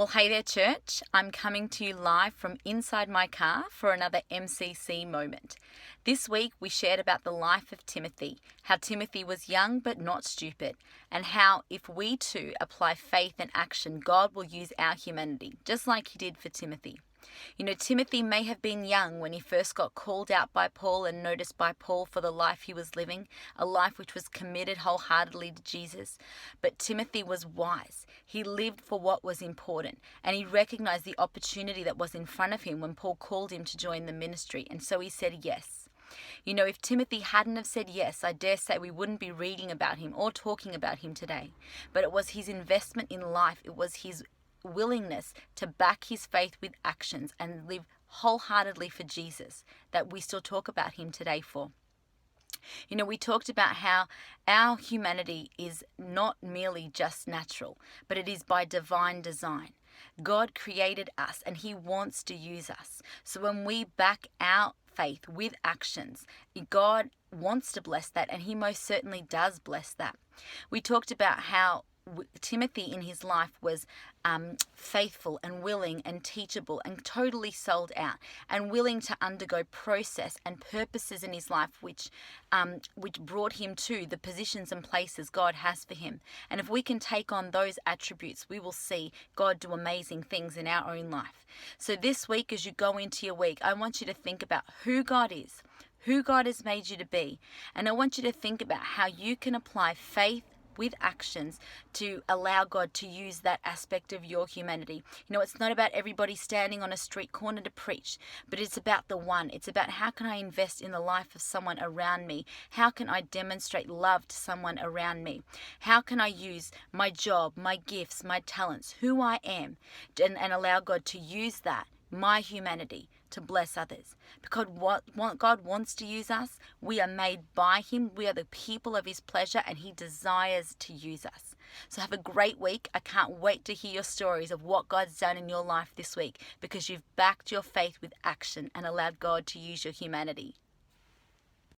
Well, hey there, church. I'm coming to you live from inside my car for another MCC moment. This week, we shared about the life of Timothy, how Timothy was young but not stupid, and how if we too apply faith and action, God will use our humanity, just like He did for Timothy. You know, Timothy may have been young when he first got called out by Paul and noticed by Paul for the life he was living, a life which was committed wholeheartedly to Jesus. But Timothy was wise. He lived for what was important, and he recognized the opportunity that was in front of him when Paul called him to join the ministry, and so he said yes. You know, if Timothy hadn't have said yes, I dare say we wouldn't be reading about him or talking about him today. But it was his investment in life. It was his willingness to back his faith with actions and live wholeheartedly for Jesus that we still talk about him today for. You know, we talked about how our humanity is not merely just natural, but it is by divine design. God created us and He wants to use us. So when we back our faith with actions, God wants to bless that, and He most certainly does bless that. We talked about how Timothy in his life was faithful and willing and teachable and totally sold out and willing to undergo process and purposes in his life which brought him to the positions and places God has for him. And if we can take on those attributes, we will see God do amazing things in our own life. So this week, as you go into your week, I want you to think about who God is, who God has made you to be, and I want you to think about how you can apply faith with actions to allow God to use that aspect of your humanity. You know, it's not about everybody standing on a street corner to preach, but it's about the one. It's about how can I invest in the life of someone around me? How can I demonstrate love to someone around me? How can I use my job, my gifts, my talents, who I am, and allow God to use that, my humanity, to bless others? Because what God wants to use us, we are made by Him. We are the people of His pleasure, and He desires to use us. So have a great week. I can't wait to hear your stories of what God's done in your life this week, because you've backed your faith with action and allowed God to use your humanity.